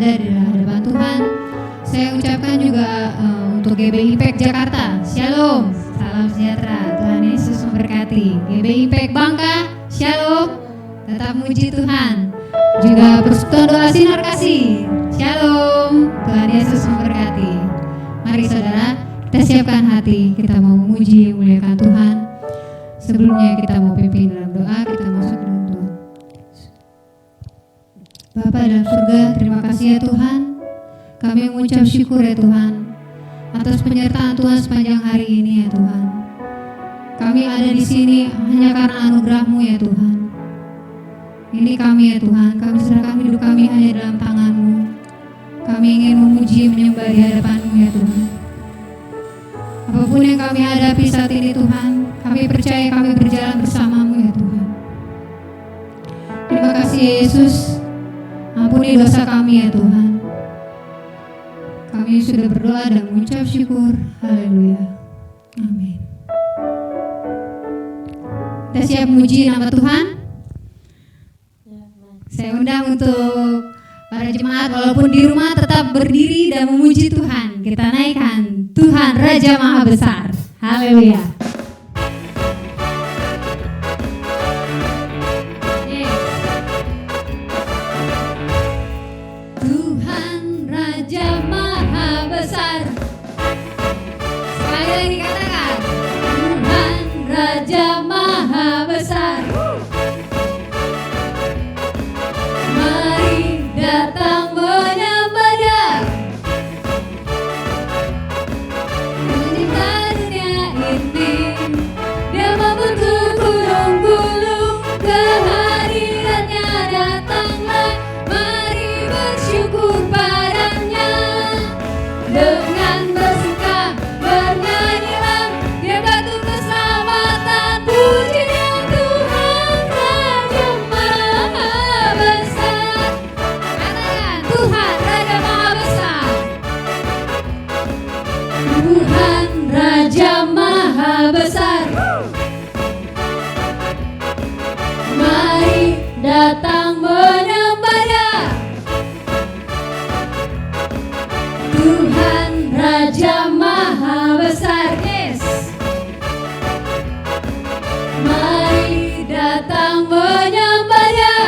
ada di hadapan Tuhan. Saya ucapkan juga untuk GBI Impact Jakarta, Shalom, salam sejahtera, Tuhan Yesus memberkati. GBI Impact Bangka, Shalom, tetap muji Tuhan. Juga Persekutuan Doa Sinar Kasih, Shalom, Tuhan Yesus memberkati. Mari saudara, kita siapkan hati, kita mau memuji, memuliakan Tuhan. Sebelumnya kita mau pimpin dalam doa, kita masuk dalam doa. Bapa dalam surga, terima kasih ya Tuhan. Kami mengucap syukur ya Tuhan atas penyertaan Tuhan sepanjang hari ini ya Tuhan. Kami ada di sini hanya karena anugerah-Mu ya Tuhan. Ini kami ya Tuhan, kami serahkan hidup kami hanya dalam tangan-Mu. Kami ingin memuji, menyembah di hadapan-Mu ya Tuhan. Apapun yang kami hadapi saat ini Tuhan, kami percaya kami berjalan bersama-Mu ya Tuhan. Terima kasih Yesus, ampuni dosa kami ya Tuhan. Kami sudah berdoa dan mengucap syukur. Haleluya. Amin. Kita siap memuji nama Tuhan. Saya undang untuk para jemaat walaupun di rumah tetap berdiri dan memuji Tuhan. Kita naikkan Tuhan Raja Maha Besar. Haleluya. Tuhan Raja Maha Besar. Sekali lagi katakan, Tuhan Raja Maha Besar. Mari datang menyembah Dia, pencipta dunia ini. Dia membentuk gunung-gunung, kehadirannya datanglah. Mari bersyukur padanya, dengan bersuka bernyanyilah. Dia batu keselamatan, puji Dia Tuhan Raja Maha Besar. Katakan Tuhan Raja Maha Besar. Tuhan Raja Maha Besar. Mari datang menyembah Dia. Tuhan Raja Maha Besar. Yes. Mari datang menyembah Dia.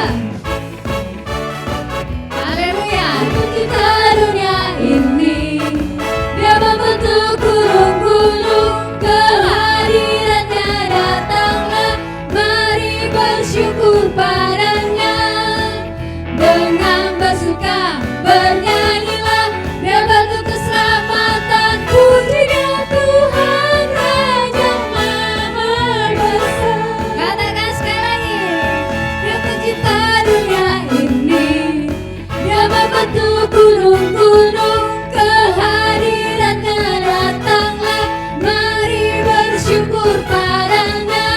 Haleluya. Pencipta dunia ini. Dia membentuk gunung-gunung, kehadirannya datanglah. Mari bersyukur padanya, dengan bersuka bernyanyilah. Dia batu keselamatan, puji Dia Tuhan Raja Maha Besar. Katakan sekali lagi, Dia pencipta dunia ini. Dia membentuk gunung-gunung, kehadirannya datanglah. Mari bersyukur padanya,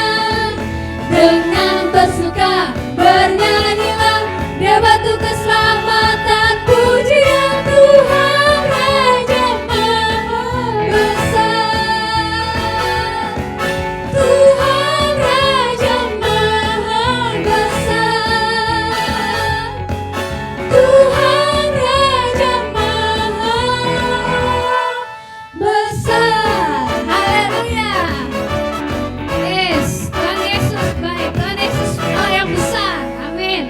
dengan bersuka bernyanyilah. Dia batu keselamatan, puji Dia Tuhan Raja Maha Besar. Tuhan Raja Maha Besar. Tuhan Raja Maha Besar. Haleluya. Yes, Tuhan Yesus baik. Tuhan Yesus Allah yang besar. Amin.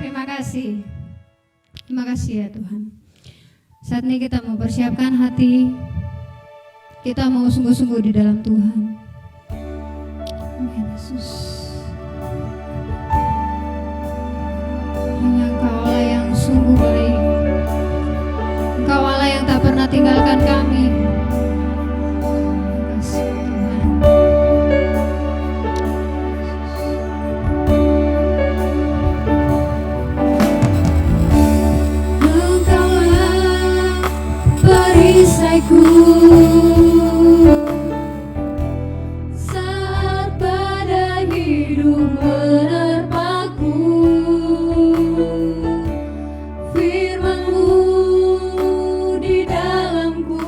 Terima kasih. Terima kasih ya Tuhan. Saat ini kita mau persiapkan hati. Kita mau sungguh-sungguh di dalam Tuhan. Amin Yesus. Hanya Engkau Allah yang sungguh baik. Engkau Allah yang tak pernah tinggalkan kami. Terima kasih Tuhan. Engkaulah perisaiku saat badai hidup menerpaku. Firman-Mu di dalamku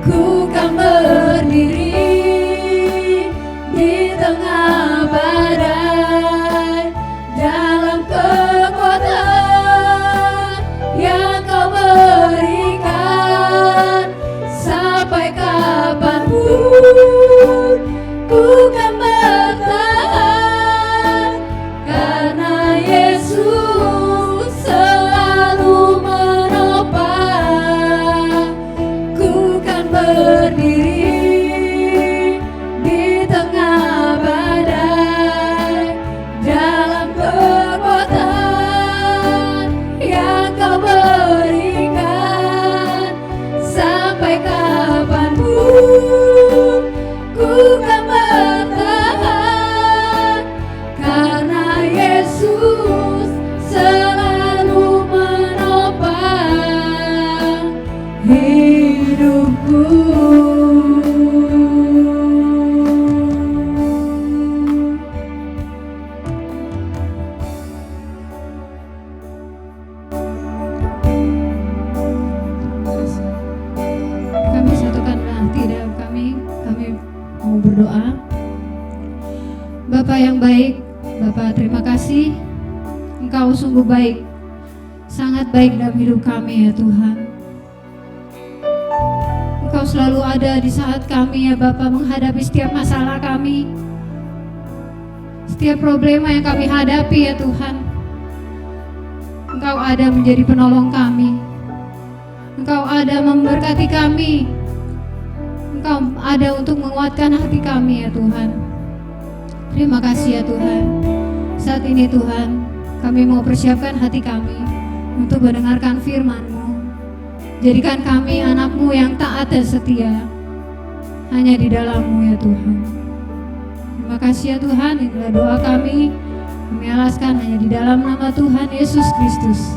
Ku kan berdiri di tengah badai. Bapa yang baik, Bapa terima kasih. Engkau sungguh baik, sangat baik dalam hidup kami ya Tuhan. Engkau selalu ada di saat kami ya Bapa menghadapi setiap masalah kami, setiap problema yang kami hadapi ya Tuhan. Engkau ada menjadi penolong kami. Engkau ada memberkati kami. Engkau ada untuk menguatkan hati kami ya Tuhan. Terima kasih ya Tuhan. Saat ini Tuhan, kami mau persiapkan hati kami untuk mendengarkan firman-Mu. Jadikan kami anak-Mu yang taat dan setia hanya di dalam-Mu ya Tuhan. Terima kasih ya Tuhan, inilah doa kami. Kami alaskan hanya di dalam nama Tuhan Yesus Kristus.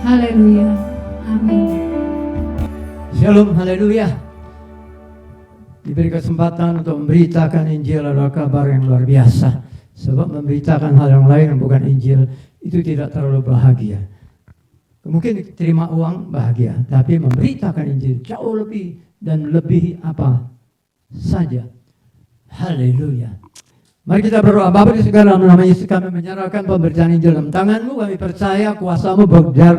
Haleluya. Amin. Shalom, haleluya. Diberi kesempatan untuk memberitakan Injil adalah kabar yang luar biasa. Sebab memberitakan hal yang lain yang bukan Injil itu tidak terlalu bahagia. Mungkin terima uang bahagia, tapi memberitakan Injil jauh lebih dan lebih apa saja. Haleluya. Mari kita berdoa. Bapa di surga, dalam nama Yesus kami menyerahkan pemberitaan Injil dalam tangan-Mu. Kami percaya kuasa-Mu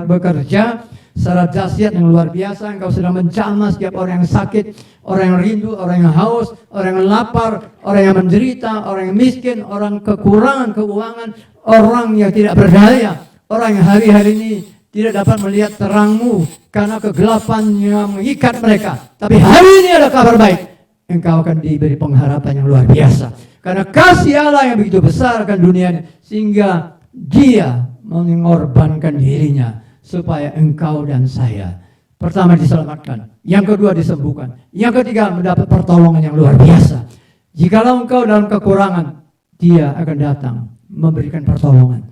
bekerja secara dahsyat yang luar biasa. Engkau sedang menjamah setiap orang yang sakit, orang yang rindu, orang yang haus, orang yang lapar, orang yang menderita, orang yang miskin, orang kekurangan keuangan, orang yang tidak berdaya, orang yang hari-hari ini tidak dapat melihat terang-Mu karena kegelapan yang mengikat mereka. Tapi hari ini ada kabar baik. Engkau akan diberi pengharapan yang luar biasa. Karena kasih Allah yang begitu besar akan dunia ini, sehingga Dia mengorbankan dirinya supaya engkau dan saya pertama diselamatkan, yang kedua disembuhkan, yang ketiga mendapat pertolongan yang luar biasa. Jikalau engkau dalam kekurangan, Dia akan datang memberikan pertolongan.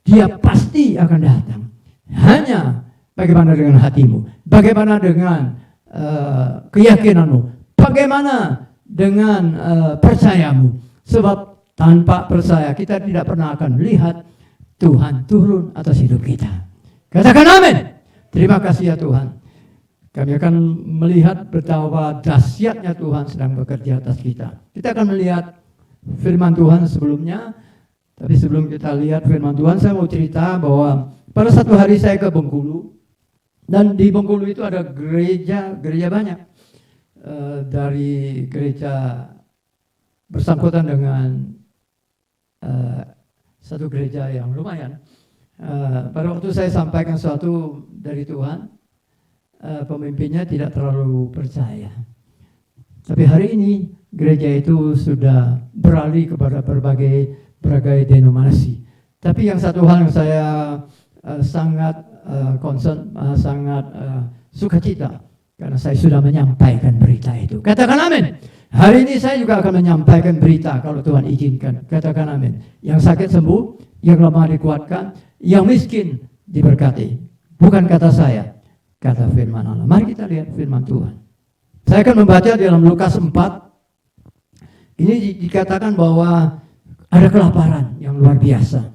Dia pasti akan datang. Hanya bagaimana dengan hatimu, bagaimana dengan keyakinanmu, bagaimana dengan percayamu. Sebab tanpa percaya kita tidak pernah akan melihat Tuhan turun atas hidup kita. Katakan amin. Terima kasih ya Tuhan. Kami akan melihat betapa dahsyatnya Tuhan sedang bekerja atas kita. Kita akan melihat firman Tuhan sebelumnya. Tapi sebelum kita lihat firman Tuhan, saya mau cerita bahwa pada satu hari saya ke Bengkulu. Dan di Bengkulu itu ada gereja banyak. Dari gereja bersangkutan dengan satu gereja yang lumayan. Pada waktu saya sampaikan sesuatu dari Tuhan, pemimpinnya tidak terlalu percaya. Tapi hari ini gereja itu sudah beralih kepada berbagai denominasi. Tapi yang satu hal yang saya sangat concern, sangat sukacita, karena saya sudah menyampaikan berita itu. Katakan amin. Hari ini saya juga akan menyampaikan berita kalau Tuhan izinkan. Katakan amin. Yang sakit sembuh, yang lemah dikuatkan, yang miskin diberkati. Bukan kata saya, kata firman Allah. Mari kita lihat firman Tuhan. Saya akan membaca dalam Lukas 4. Ini dikatakan bahwa ada kelaparan yang luar biasa.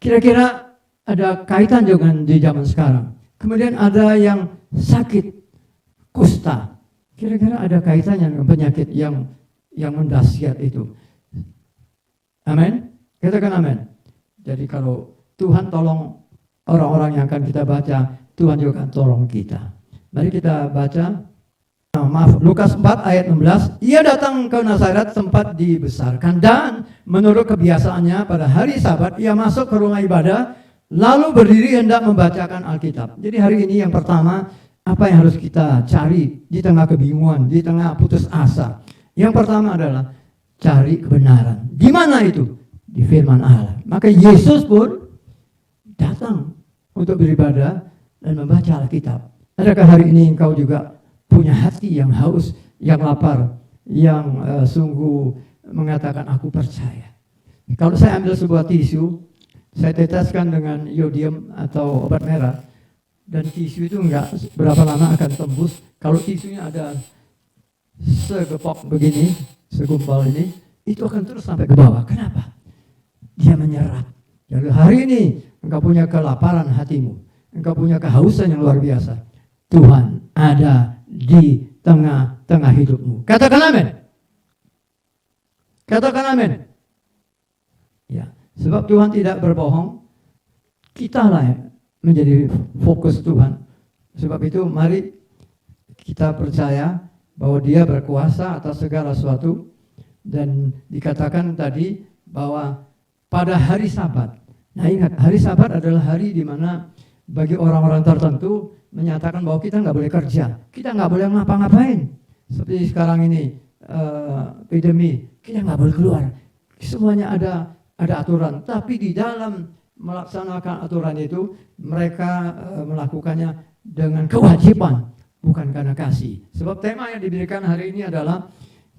Kira-kira ada kaitan dengan di zaman sekarang. Kemudian ada yang sakit kusta. Kira-kira ada kaitannya dengan penyakit yang mendahsyat itu. Amin. Katakan amin. Jadi kalau Tuhan tolong orang-orang yang akan kita baca, Tuhan juga akan tolong kita. Mari kita baca. Lukas 4 ayat 16. Ia datang ke Nazaret tempat dibesarkan, dan menurut kebiasaannya pada hari Sabat ia masuk ke rumah ibadah lalu berdiri hendak membacakan Alkitab. Jadi hari ini yang pertama, apa yang harus kita cari di tengah kebingungan, di tengah putus asa? Yang pertama adalah cari kebenaran. Di mana itu? Di firman Allah. Maka Yesus pun datang untuk beribadah dan membaca Alkitab. Adakah hari ini engkau juga punya hati yang haus, yang lapar, yang sungguh mengatakan aku percaya? Kalau saya ambil sebuah tisu, saya teteskan dengan iodium atau obat merah, dan tisu itu enggak berapa lama akan tembus. Kalau tisunya ada segepok begini, segumpal ini, itu akan terus sampai ke bawah. Kenapa? Dia menyerap. Jadi hari ini engkau punya kelaparan hatimu, engkau punya kehausan yang luar biasa. Tuhan ada di tengah-tengah hidupmu. Katakan amin. Katakan amin. Ya, sebab Tuhan tidak berbohong, kitalah yang menjadi fokus Tuhan. Sebab itu mari kita percaya bahwa Dia berkuasa atas segala sesuatu. Dan dikatakan tadi bahwa pada hari Sabat. Nah ingat, hari Sabat adalah hari di mana bagi orang-orang tertentu menyatakan bahwa kita nggak boleh kerja, kita nggak boleh ngapa-ngapain. Seperti sekarang ini epidemi, kita nggak boleh keluar. Semuanya ada aturan, tapi di dalam melaksanakan aturan itu mereka melakukannya dengan kewajiban, bukan karena kasih. Sebab tema yang diberikan hari ini adalah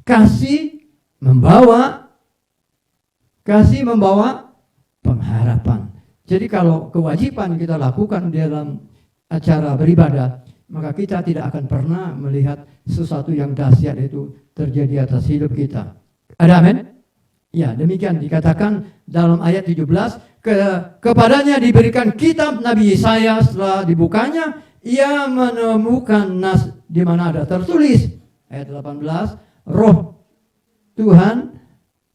kasih membawa pengharapan. Jadi kalau kewajiban kita lakukan di dalam acara beribadah, maka kita tidak akan pernah melihat sesuatu yang dahsyat itu terjadi atas hidup kita. Ada amin? Ya, demikian dikatakan dalam ayat 17, kepadanya diberikan kitab Nabi Yesaya. Setelah dibukanya, ia menemukan nas di mana ada tertulis ayat 18, Roh Tuhan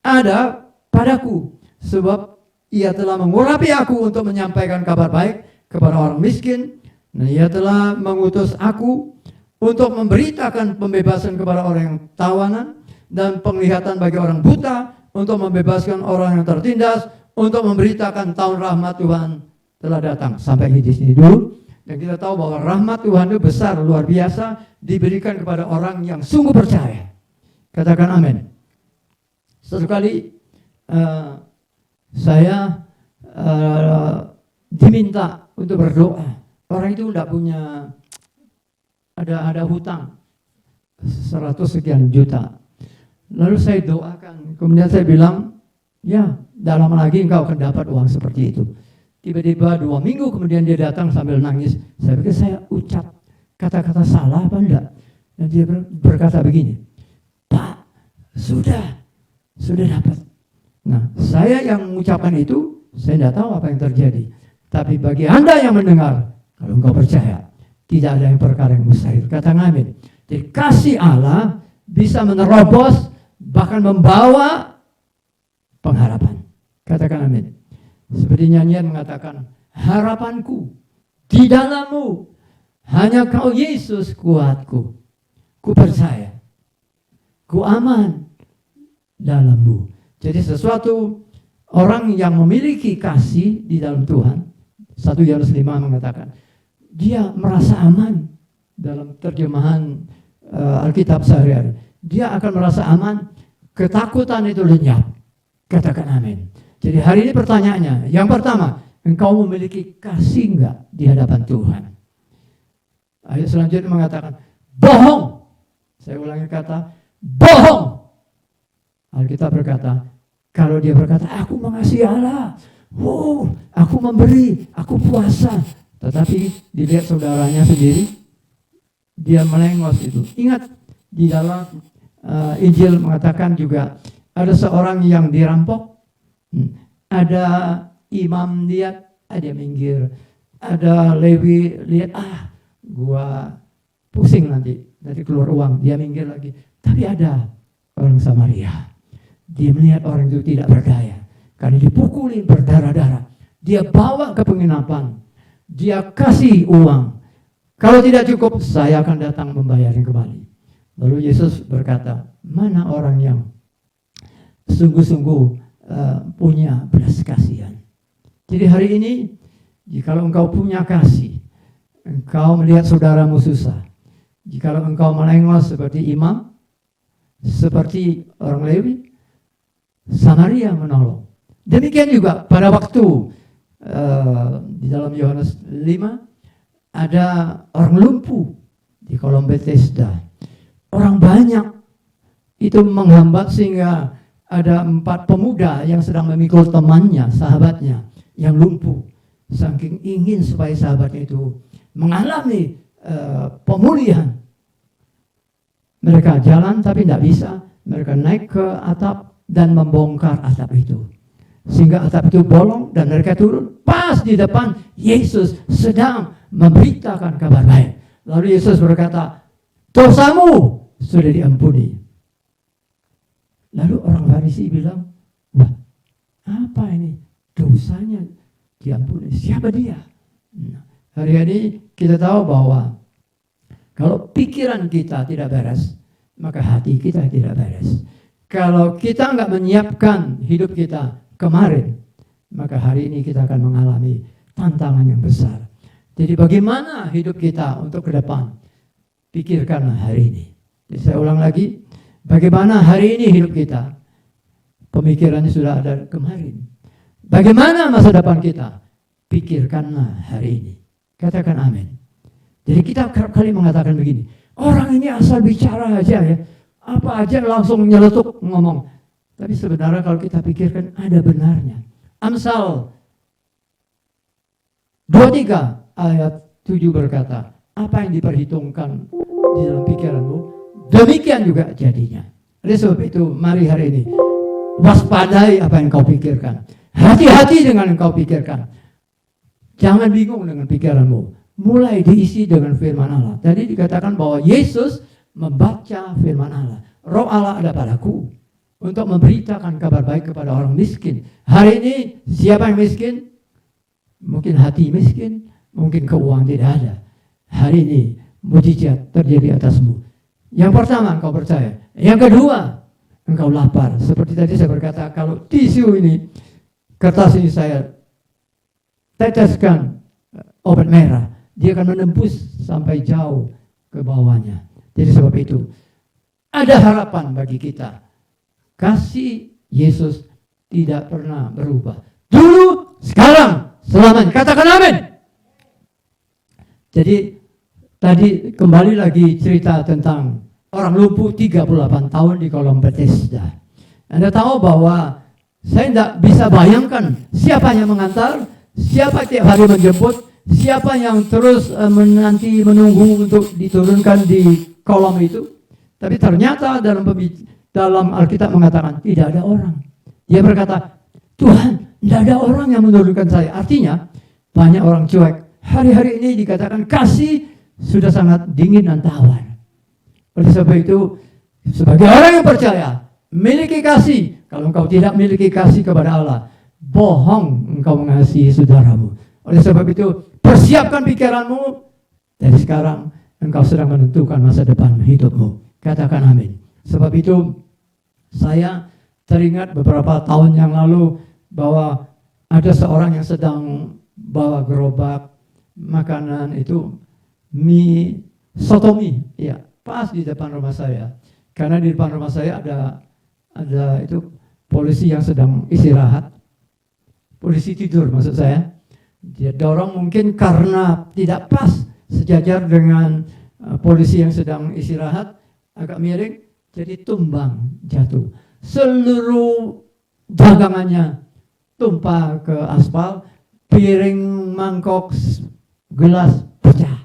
ada padaku, sebab Ia telah mengurapi aku untuk menyampaikan kabar baik kepada orang miskin, dan Ia telah mengutus aku untuk memberitakan pembebasan kepada orang yang tawanan dan penglihatan bagi orang buta, untuk membebaskan orang yang tertindas, untuk memberitakan tahun rahmat Tuhan telah datang. Sampai di sini dulu. Dan kita tahu bahwa rahmat Tuhan itu besar, luar biasa, diberikan kepada orang yang sungguh percaya. Katakan amin. Satu kali saya diminta untuk berdoa. Orang itu tidak punya, ada hutang 100 sekian juta. Lalu saya doakan, kemudian saya bilang, ya, tidak lama lagi engkau akan dapat uang seperti itu. Tiba-tiba 2 minggu kemudian dia datang sambil nangis. Saya pikir saya ucap kata-kata salah apa enggak. Dan dia berkata begini, Pak, sudah dapat. Nah, saya yang mengucapkan itu, saya tidak tahu apa yang terjadi. Tapi bagi Anda yang mendengar, kalau engkau percaya, tidak ada yang perkara yang mustahil. Katakan amin. Jadi kasih Allah bisa menerobos, bahkan membawa pengharapan. Katakan amin. Seperti nyanyian mengatakan, harapanku di dalammu, hanya kau Yesus kuatku. Ku percaya, ku aman dalammu. Jadi sesuatu orang yang memiliki kasih di dalam Tuhan, 1 Yohanes 5 mengatakan, dia merasa aman. Dalam terjemahan Alkitab sehari-hari, dia akan merasa aman, ketakutan itu lenyap. Katakan amin. Jadi hari ini pertanyaannya, yang pertama, engkau memiliki kasih enggak di hadapan Tuhan? Ayat selanjutnya mengatakan, bohong. Saya ulangi kata, bohong. Alkitab berkata, kalau dia berkata, aku mengasihi Allah, aku memberi, aku puasa, tetapi dilihat saudaranya sendiri, dia melengos itu. Ingat, di dalam Injil mengatakan juga, ada seorang yang dirampok, ada imam lihat, dia minggir, ada Lewi lihat, gua pusing nanti keluar uang, dia minggir lagi. Tapi ada orang Samaria, dia melihat orang itu tidak berdaya, karena dipukuli berdarah-darah, dia bawa ke penginapan, dia kasih uang, kalau tidak cukup saya akan datang membayarnya kembali. Lalu Yesus berkata, mana orang yang sungguh-sungguh punya belas kasihan. Jadi hari ini, jikalau engkau punya kasih, engkau melihat saudaramu susah, jikalau engkau melengos seperti imam, seperti orang Lewi, Samaria menolong. Demikian juga pada waktu di dalam Yohanes 5 ada orang lumpuh di kolam Bethesda. Orang banyak itu menghambat sehingga ada 4 pemuda yang sedang memikul temannya, sahabatnya yang lumpuh. Saking ingin supaya sahabatnya itu mengalami pemulihan. Mereka jalan tapi tidak bisa. Mereka naik ke atap dan membongkar atap itu. Sehingga atap itu bolong dan mereka turun pas di depan Yesus sedang memberitakan kabar baik. Lalu Yesus berkata, dosamu sudah diampuni. Lalu orang Farisi bilang, wah, apa ini? Dosanya diampuni. Siapa dia? Nah, hari ini kita tahu bahwa kalau pikiran kita tidak beres, maka hati kita tidak beres. Kalau kita nggak menyiapkan hidup kita kemarin, maka hari ini kita akan mengalami tantangan yang besar. Jadi bagaimana hidup kita untuk ke depan? Pikirkanlah hari ini. Jadi saya ulang lagi, bagaimana hari ini hidup kita? Pemikirannya sudah ada kemarin. Bagaimana masa depan kita? Pikirkanlah hari ini. Katakan amin. Jadi kita kerap kali mengatakan begini, orang ini asal bicara aja ya, apa aja langsung nyeletuk ngomong. Tapi sebenarnya kalau kita pikirkan ada benarnya. Amsal 23 ayat 7 berkata, apa yang diperhitungkan di dalam pikiranmu, demikian juga jadinya. Oleh sebab itu, mari hari ini waspadai apa yang kau pikirkan. Hati-hati dengan yang kau pikirkan. Jangan bingung dengan pikiranmu. Mulai diisi dengan firman Allah. Tadi dikatakan bahwa Yesus membaca firman Allah. Roh Allah ada padaku untuk memberitakan kabar baik kepada orang miskin. Hari ini siapa yang miskin? Mungkin hati miskin, mungkin keuangan tidak ada. Hari ini mujizat terjadi atasmu. Yang pertama, engkau percaya. Yang kedua, engkau lapar. Seperti tadi saya berkata, kalau tisu ini, kertas ini saya teteskan obat merah, dia akan menembus sampai jauh ke bawahnya. Jadi sebab itu, ada harapan bagi kita. Kasih Yesus tidak pernah berubah. Dulu, sekarang, selamanya. Katakan amin. Jadi tadi kembali lagi cerita tentang orang lumpuh 38 tahun di kolam Bethesda. Anda tahu bahwa saya tidak bisa bayangkan siapa yang mengantar, siapa tiap hari menjemput, siapa yang terus menanti menunggu untuk diturunkan di kolam itu. Tapi ternyata dalam Alkitab mengatakan tidak ada orang. Dia berkata, Tuhan, tidak ada orang yang menurunkan saya. Artinya banyak orang cuek. Hari-hari ini dikatakan kasih sudah sangat dingin dan tawar. Oleh sebab itu, sebagai orang yang percaya, miliki kasih. Kalau engkau tidak miliki kasih kepada Allah, bohong engkau mengasihi saudaramu. Oleh sebab itu, persiapkan pikiranmu. Dari sekarang, engkau sedang menentukan masa depan hidupmu. Katakan amin. Sebab itu, saya teringat beberapa tahun yang lalu bahwa ada seorang yang sedang bawa gerobak makanan itu mie sotomi, ya, pas di depan rumah saya. Karena di depan rumah saya ada itu polisi yang sedang istirahat, polisi tidur maksud saya. Dia dorong mungkin karena tidak pas sejajar dengan polisi yang sedang istirahat, agak miring, jadi tumbang jatuh. Seluruh dagangannya tumpah ke aspal, piring, mangkok, gelas pecah.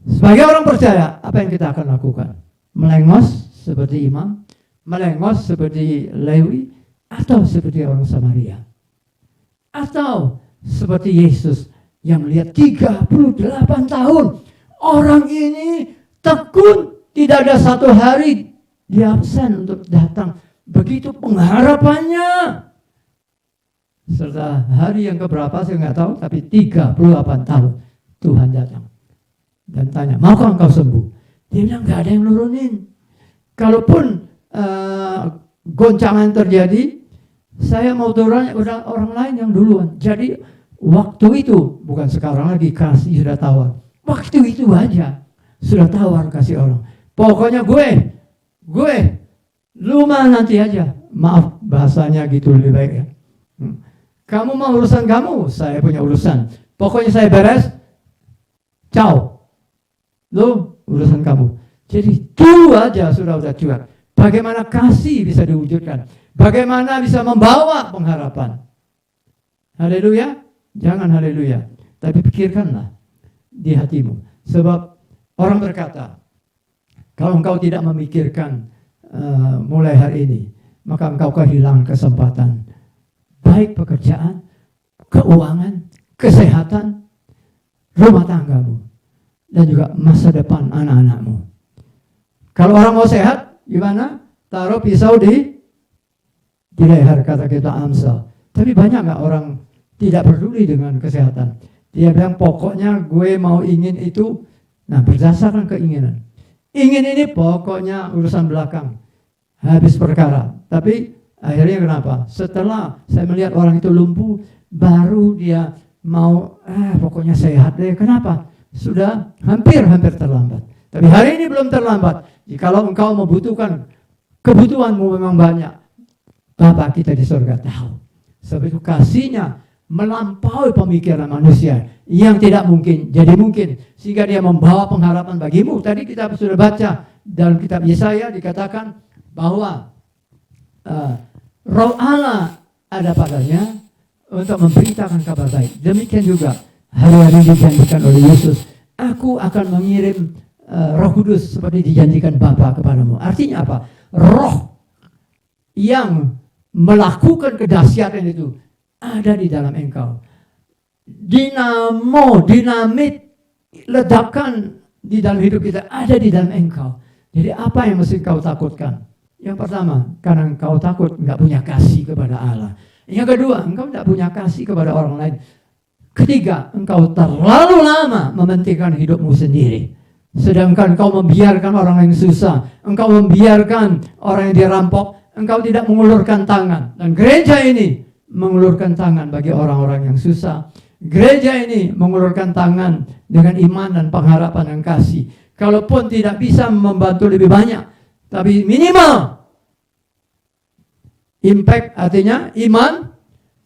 Sebagai orang percaya, apa yang kita akan lakukan? Melengos seperti imam, melengos seperti Lewi, atau seperti orang Samaria, atau seperti Yesus yang melihat 38 tahun orang ini tekun, tidak ada satu hari dia absen untuk datang. Begitu pengharapannya. Serta hari yang keberapa saya nggak tahu, tapi 38 tahun Tuhan datang dan tanya, maukah engkau sembuh? Dia bilang nggak ada yang nurunin. Kalaupun goncangan terjadi, saya mau turun, udah orang lain yang duluan. Jadi waktu itu, bukan sekarang lagi kasih sudah tawar. Waktu itu aja sudah tawar kasih orang. Pokoknya gue, lu mah nanti aja. Maaf bahasanya gitu lebih baik ya. Kamu mau urusan kamu, saya punya urusan. Pokoknya saya beres, ciao. Lu urusan kamu. Jadi dulu aja sudah cuek. Bagaimana kasih bisa diwujudkan? Bagaimana bisa membawa pengharapan? Haleluya. Jangan haleluya. Tapi pikirkanlah di hatimu. Sebab orang berkata, kalau engkau tidak memikirkan mulai hari ini, maka engkau kehilangan kesempatan. Baik pekerjaan, keuangan, kesehatan, rumah tanggamu, dan juga masa depan anak-anakmu. Kalau orang mau sehat, gimana? Taruh pisau di Tidak kata kita Amsal. Tapi banyak nggak orang tidak peduli dengan kesehatan? Dia bilang pokoknya gue mau ingin itu, nah berdasarkan keinginan. Ingin ini pokoknya urusan belakang, habis perkara. Tapi akhirnya kenapa? Setelah saya melihat orang itu lumpuh, baru dia mau, pokoknya sehat deh. Kenapa? Sudah hampir terlambat. Tapi hari ini belum terlambat. Jikalau engkau membutuhkan, kebutuhanmu memang banyak, Bapa kita di surga tahu. Sebab itu kasihnya melampaui pemikiran manusia yang tidak mungkin jadi mungkin, sehingga dia membawa pengharapan bagimu. Tadi kita sudah baca dalam kitab Yesaya dikatakan bahwa Roh Allah ada padanya untuk memberitakan kabar baik. Demikian juga hari-hari dijanjikan oleh Yesus, aku akan mengirim Roh Kudus seperti dijanjikan Bapa kepadamu. Artinya apa? Roh yang melakukan kedahsyatan itu ada di dalam engkau. Dinamit, ledakan di dalam hidup kita ada di dalam engkau. Jadi apa yang mesti kau takutkan? Yang pertama, karena engkau takut nggak punya kasih kepada Allah. Yang kedua, engkau tidak punya kasih kepada orang lain. Ketiga, engkau terlalu lama mementingkan hidupmu sendiri. Sedangkan engkau membiarkan orang yang susah, engkau membiarkan orang yang dirampok, engkau tidak mengulurkan tangan. Dan gereja ini mengulurkan tangan bagi orang-orang yang susah. Gereja ini mengulurkan tangan dengan iman dan pengharapan dan kasih. Kalaupun tidak bisa membantu lebih banyak, tapi minimal impact, artinya iman,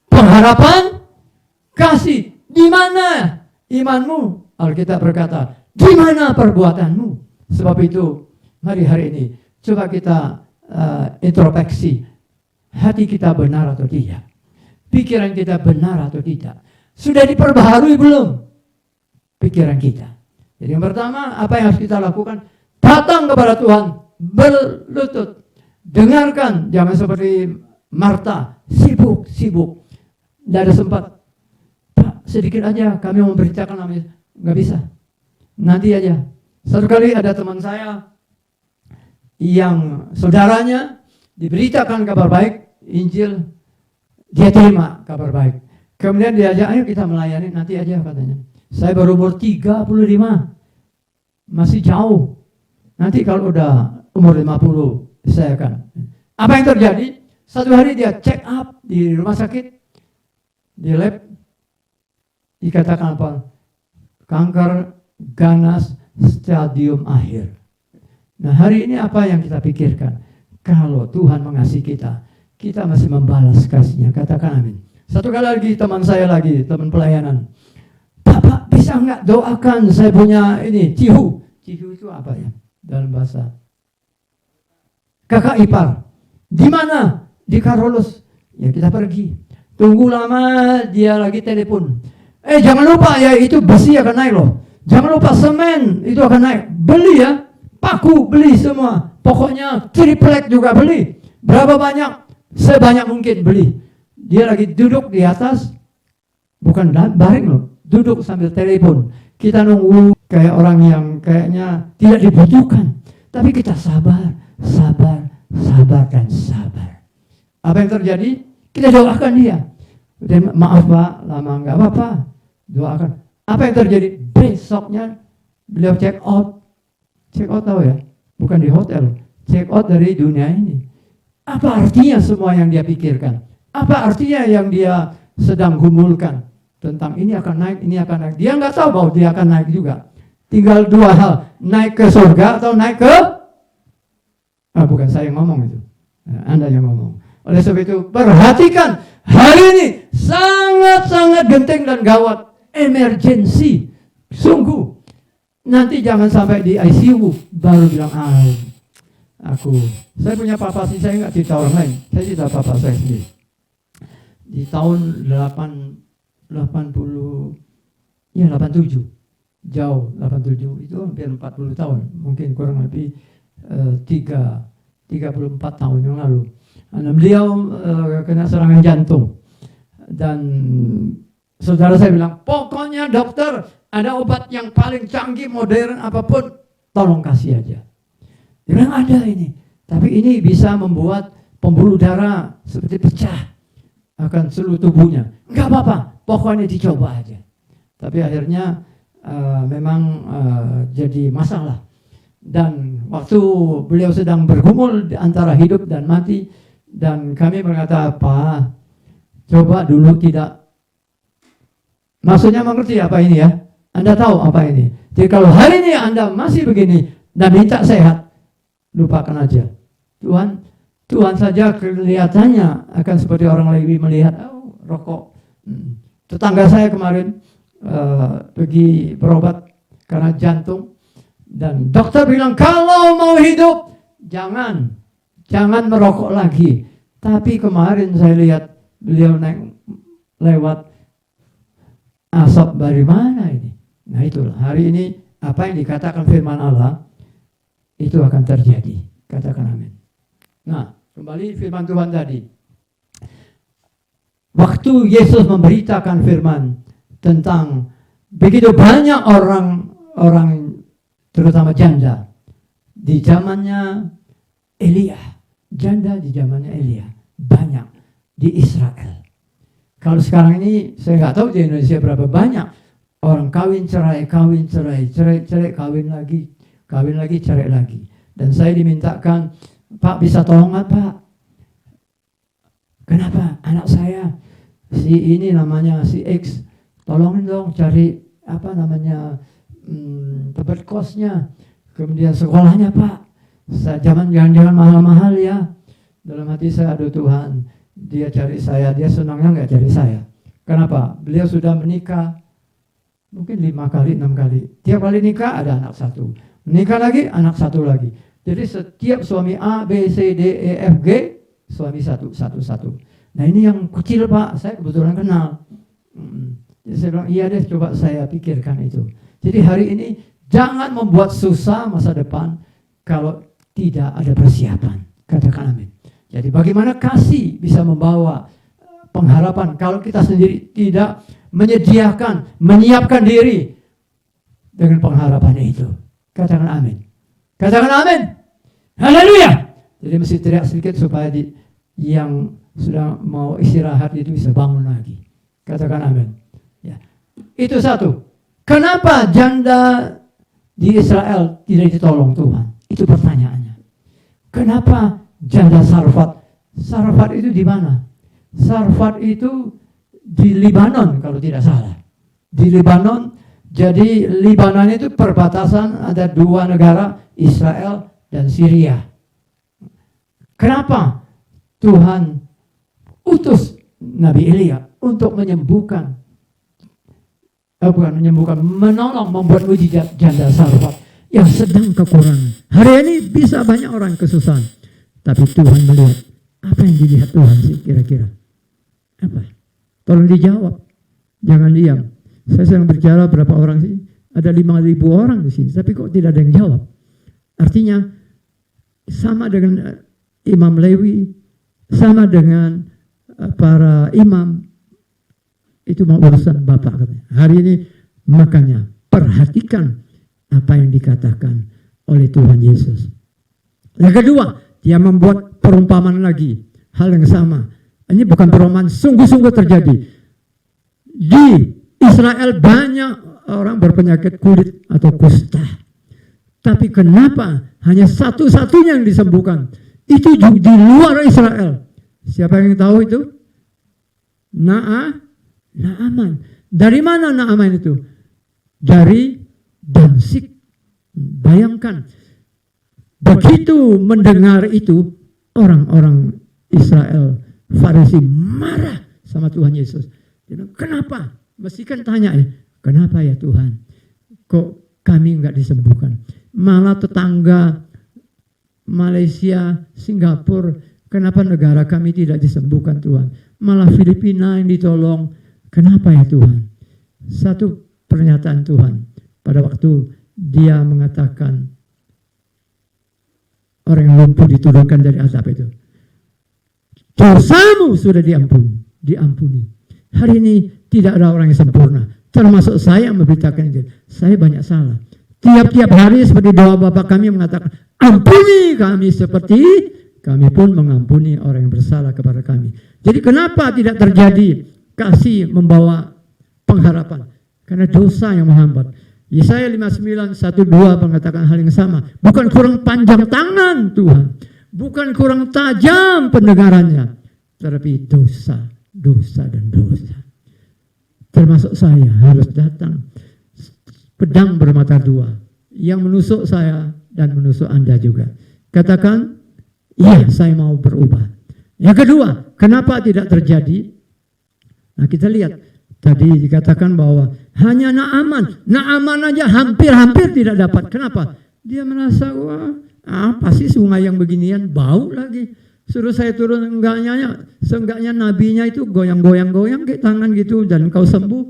pengharapan, kasih. Di mana imanmu? Alkitab berkata, di mana perbuatanmu? Sebab itu, mari hari ini coba kita introspeksi. Hati kita benar atau tidak? Pikiran kita benar atau tidak? Sudah diperbaharui belum pikiran kita? Jadi yang pertama, apa yang harus kita lakukan? Datang kepada Tuhan, berlutut, dengarkan. Jangan seperti Marta, sibuk, tidak ada sempat. Pak, sedikit aja kami mau memberitakan namanya. Nggak bisa, nanti aja. Satu kali ada teman saya yang saudaranya diberitakan kabar baik, Injil, dia terima kabar baik. Kemudian diajak, ayo kita melayani, nanti aja katanya. Saya baru umur 35, masih jauh. Nanti kalau udah umur 50, saya akan. Apa yang terjadi? Satu hari dia check up di rumah sakit, di lab, dikatakan apa? Kanker ganas stadium akhir. Nah hari ini apa yang kita pikirkan? Kalau Tuhan mengasihi kita, kita masih membalas kasihnya. Katakan amin. Satu kali lagi teman saya lagi, teman pelayanan. Bapak bisa nggak doakan saya punya ini, cihu. Cihu itu apa ya dalam bahasa? Kakak ipar. Di mana? Di Carolus. Ya kita pergi. Tunggu lama dia lagi telepon. Jangan lupa ya itu besi akan naik loh. Jangan lupa semen itu akan naik. Beli ya. Paku beli semua. Pokoknya triplek juga beli. Berapa banyak? Sebanyak mungkin beli. Dia lagi duduk di atas. Bukan baring loh. Duduk sambil telepon. Kita nunggu kayak orang yang kayaknya tidak dibutuhkan. Tapi kita sabar. Dan sabar. Apa yang terjadi? Kita doakan dia. Maaf Pak, lama nggak apa-apa. Doakan. Apa yang terjadi? Besoknya beliau check out. Check out tahu ya? Bukan di hotel. Check out dari dunia ini. Apa artinya semua yang dia pikirkan? Apa artinya yang dia sedang gumulkan? Tentang ini akan naik, ini akan naik. Dia nggak tahu bahwa dia akan naik juga. Tinggal dua hal. Naik ke surga atau naik ke... bukan saya yang ngomong itu. Anda yang ngomong. Oleh sebab itu, perhatikan. Hari ini sangat-sangat genting dan gawat. Emergency. Sungguh. Nanti jangan sampai di ICU baru bilang, saya punya papa sih, saya nggak cerita orang lain. Saya cerita papa saya sendiri. Di tahun 87. Jauh 87. Itu hampir 40 tahun. Mungkin kurang lebih 34 tahun yang lalu. Nah, beliau kena serangan jantung. Dan saudara saya bilang, pokoknya dokter ada obat yang paling canggih, modern, apapun, tolong kasih aja. Dia bilang ada ini. Tapi ini bisa membuat pembuluh darah seperti pecah akan seluruh tubuhnya. Enggak apa-apa, pokoknya dicoba aja. Tapi akhirnya memang jadi masalah. Dan waktu beliau sedang bergumul antara hidup dan mati, dan kami berkata, apa? Coba dulu tidak. Maksudnya mengerti apa ini ya? Anda tahu apa ini? Jadi kalau hari ini Anda masih begini dan minta sehat, lupakan aja. Tuhan saja kelihatannya akan seperti orang Lewi melihat, rokok. Tetangga saya kemarin pergi berobat karena jantung. Dan dokter bilang, kalau mau hidup, jangan merokok lagi. Tapi kemarin saya lihat beliau naik lewat asap dari mana ini. Nah itulah, hari ini apa yang dikatakan firman Allah, itu akan terjadi. Katakan amin. Nah, kembali firman Tuhan tadi. Waktu Yesus memberitakan firman tentang begitu banyak orang terutama janda di zamannya Elia, janda di zamannya Elia banyak di Israel. Kalau sekarang ini saya nggak tahu di Indonesia berapa banyak orang kawin cerai, kawin kawin lagi cerai lagi. Dan saya dimintakan, Pak bisa tolong nggak Pak? Kenapa anak saya si ini namanya si X, tolongin dong cari apa namanya tempat kosnya, kemudian sekolahnya Pak, jangan mahal-mahal ya. Dalam hati saya, aduh Tuhan, dia cari saya, dia senangnya nggak cari saya. Kenapa? Beliau sudah menikah mungkin 5 kali, 6 kali. Tiap kali nikah ada anak satu, menikah lagi anak satu lagi. Jadi setiap suami A, B, C, D, E, F, G, suami satu. Nah ini yang kecil Pak, saya kebetulan kenal. Jadi saya bilang, iya deh, coba saya pikirkan itu. Jadi hari ini jangan membuat susah masa depan kalau tidak ada persiapan. Katakan amin. Jadi bagaimana kasih bisa membawa pengharapan kalau kita sendiri tidak menyediakan, menyiapkan diri dengan pengharapan itu. Katakan amin. Katakan amin. Haleluya. Jadi mesti teriak sedikit supaya yang sudah mau istirahat itu bisa bangun lagi. Katakan amin. Ya. Itu satu. Kenapa janda di Israel tidak ditolong Tuhan? Itu pertanyaannya. Kenapa janda Sarfat? Sarfat itu di mana? Sarfat itu di Libanon kalau tidak salah. Di Libanon, jadi Libanon itu perbatasan ada 2 negara, Israel dan Syria. Kenapa Tuhan utus Nabi Elia untuk menolong, membuat mujizat janda Sarfat yang sedang kekurangan. Hari ini bisa banyak orang kesusahan, tapi Tuhan melihat. Apa yang dilihat Tuhan sih kira-kira? Apa? Tolong dijawab, jangan diam. Saya sedang bicara berapa orang sih? Ada 5.000 orang di sini, tapi kok tidak ada yang jawab? Artinya sama dengan Imam Lewi, sama dengan para imam. Itu mau urusan Bapak katanya. Hari ini makanya perhatikan apa yang dikatakan oleh Tuhan Yesus. Yang kedua, dia membuat perumpamaan lagi. Hal yang sama. Ini bukan perumpamaan, sungguh-sungguh terjadi. Di Israel banyak orang berpenyakit kulit atau kusta. Tapi kenapa hanya satu-satunya yang disembuhkan? Itu di luar Israel. Siapa yang tahu itu? Naaman. Dari mana Naaman itu? Dari Damsyik. Bayangkan. Begitu mendengar itu, orang-orang Israel, Farisi marah sama Tuhan Yesus. Dia bilang, kenapa? Mesti kan tanya ya, kenapa ya Tuhan? Kok kami enggak disembuhkan? Malah tetangga Malaysia, Singapura, kenapa negara kami tidak disembuhkan Tuhan? Malah Filipina yang ditolong. Kenapa ya Tuhan? Satu pernyataan Tuhan pada waktu dia mengatakan orang yang lumpuh diturunkan dari azab itu. Dosamu sudah diampuni. Hari ini tidak ada orang yang sempurna. Termasuk saya yang memberitakan itu. Saya banyak salah. Tiap-tiap hari seperti doa Bapak kami mengatakan, ampuni kami seperti kami pun mengampuni orang yang bersalah kepada kami. Jadi kenapa tidak terjadi kasih membawa pengharapan? Karena dosa yang menghambat. Yesaya 59:1-2 mengatakan hal yang sama. Bukan kurang panjang tangan Tuhan, bukan kurang tajam pendengarannya, tetapi dosa, dosa dan dosa. Termasuk saya harus datang pedang bermata dua yang menusuk saya dan menusuk Anda juga. Katakan, iya saya mau berubah. Yang kedua, kenapa tidak terjadi? Nah kita lihat, tadi dikatakan bahwa hanya Naaman aja hampir-hampir tidak dapat. Kenapa? Dia merasa, wah pasti sungai yang beginian bau lagi. Suruh saya turun, seenggaknya nabinya itu goyang-goyang kayak tangan gitu dan engkau sembuh.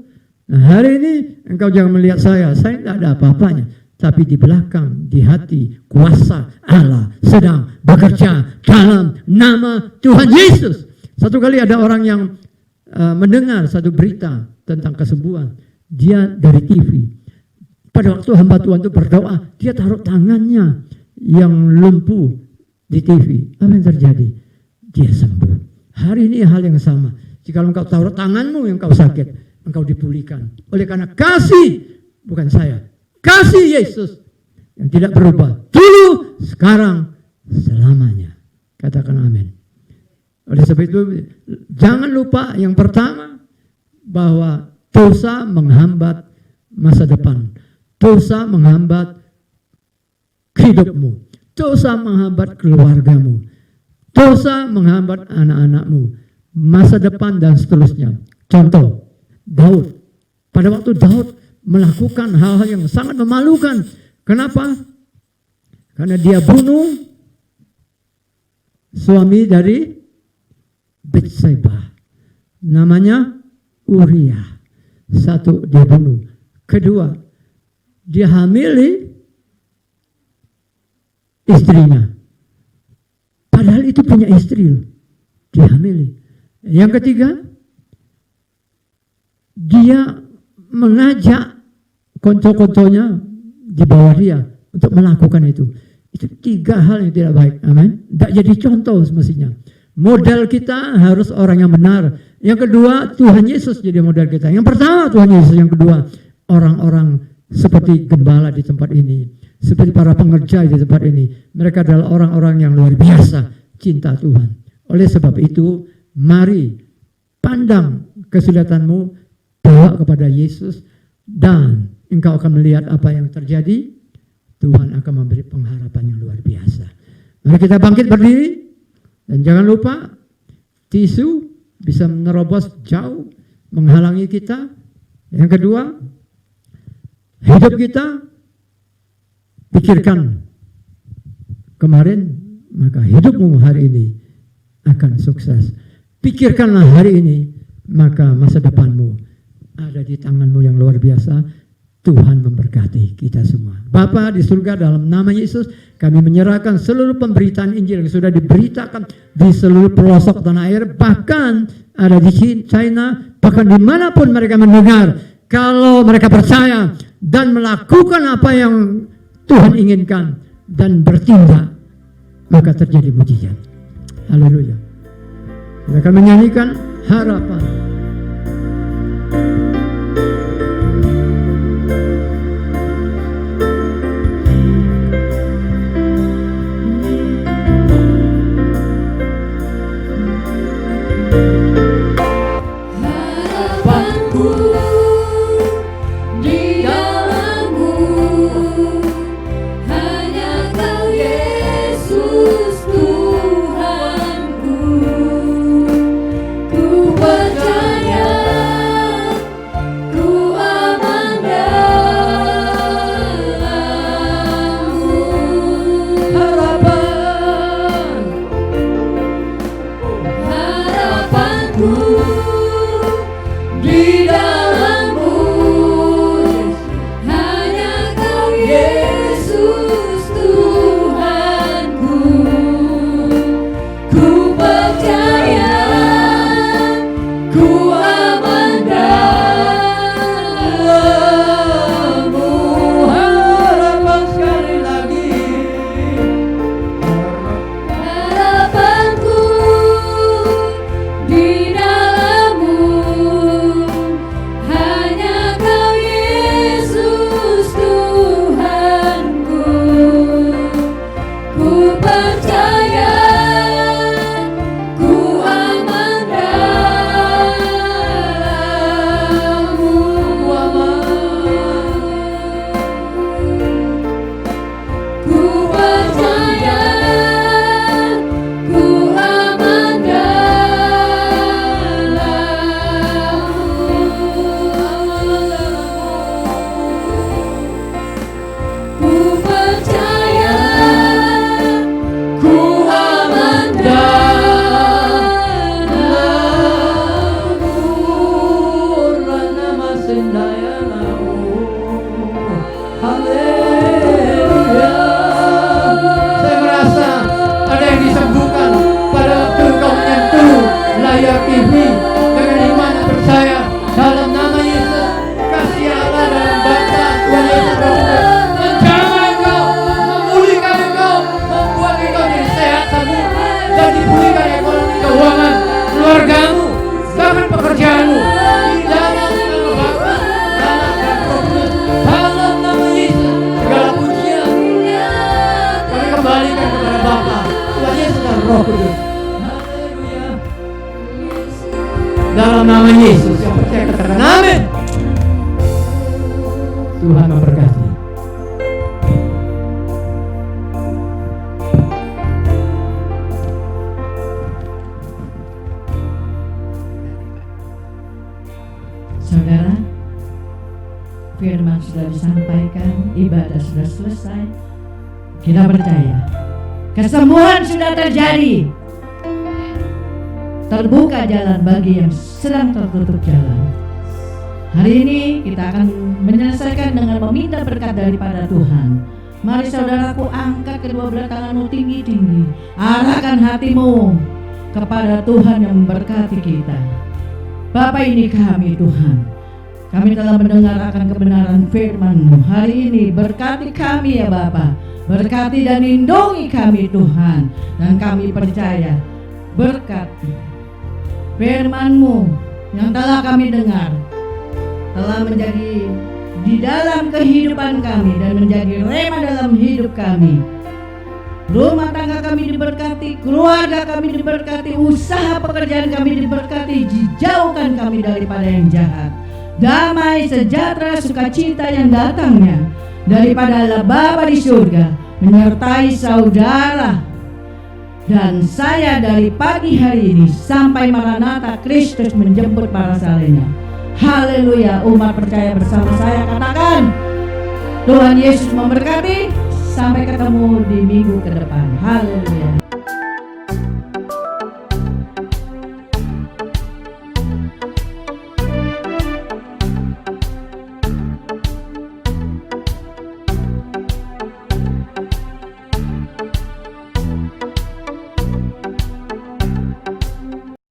Nah hari ini engkau jangan melihat saya tidak ada apa-apanya. Tapi di belakang, di hati, kuasa Allah sedang bekerja dalam nama Tuhan Yesus. Satu kali ada orang yang mendengar satu berita tentang kesembuhan. Dia dari TV. Pada waktu hamba Tuhan itu berdoa, dia taruh tangannya yang lumpuh di TV. Apa yang terjadi? Dia sembuh. Hari ini hal yang sama. Jika engkau taruh tanganmu yang kau sakit, engkau dipulihkan. Oleh karena kasih, bukan saya. Kasih Yesus yang tidak berubah. Dulu, sekarang, selamanya. Katakan amin. Oleh sebab itu, jangan lupa yang pertama, bahwa dosa menghambat masa depan. Dosa menghambat hidupmu. Dosa menghambat keluargamu. Dosa menghambat anak-anakmu. Masa depan dan seterusnya. Contoh, Daud. Pada waktu Daud melakukan hal-hal yang sangat memalukan. Kenapa? Karena dia bunuh suami dari Batseba. Namanya Uriah. Satu, dia bunuh. Kedua, dia hamili istrinya. Padahal itu punya istri. Dia hamili. Yang ketiga, dia mengajak konco-konconya di bawah dia untuk melakukan itu. Itu tiga hal yang tidak baik. Amin. Tidak jadi contoh semestinya. Modal kita harus orang yang benar. Yang kedua, Tuhan Yesus jadi modal kita. Yang pertama Tuhan Yesus, yang kedua orang-orang seperti gembala di tempat ini, seperti para pengerja di tempat ini. Mereka adalah orang-orang yang luar biasa cinta Tuhan. Oleh sebab itu, mari pandang kesulitanmu, bawa kepada Yesus, dan engkau akan melihat apa yang terjadi. Tuhan akan memberi pengharapan yang luar biasa. Mari kita bangkit berdiri, dan jangan lupa tisu bisa menerobos jauh, menghalangi kita. Yang kedua, hidup kita pikirkan kemarin, maka hidupmu hari ini akan sukses. Pikirkanlah hari ini, maka masa depanmu ada di tanganmu yang luar biasa. Tuhan memberkati kita semua. Bapa di surga, dalam nama Yesus kami menyerahkan seluruh pemberitaan Injil yang sudah diberitakan di seluruh pelosok tanah air, bahkan ada di China, bahkan dimanapun mereka mendengar. Kalau mereka percaya dan melakukan apa yang Tuhan inginkan dan bertindak, maka terjadi mujizat. Haleluya. Mereka menyanyikan harapan. Dalam nama Yesus, yang percaya katakan amin. Tuhan memberkati. Saudara, firman sudah disampaikan, ibadah sudah selesai. Kita percaya kesembuhan sudah terjadi. Terbuka jalan bagi yang sedang tertutup jalan. Hari ini kita akan menyelesaikan dengan meminta berkat daripada Tuhan. Mari saudaraku, angkat kedua belah tanganmu tinggi-tinggi. Arahkan hatimu kepada Tuhan yang memberkati kita. Bapa, ini kami Tuhan. Kami telah mendengar akan kebenaran firman-Mu. Hari ini berkati kami ya Bapa. Berkati dan lindungi kami Tuhan. Dan kami percaya berkat firman-Mu yang telah kami dengar telah menjadi di dalam kehidupan kami dan menjadi rema dalam hidup kami. Rumah tangga kami diberkati, keluarga kami diberkati, usaha pekerjaan kami diberkati, dijauhkan kami daripada yang jahat. Damai, sejahtera, sukacita yang datangnya daripada Allah Bapa di surga menyertai saudara dan saya dari pagi hari ini sampai Maranatha Kristus menjemput para salehnya. Haleluya. Umat percaya bersama saya katakan, Tuhan Yesus memberkati. Sampai ketemu di minggu ke depan. Haleluya.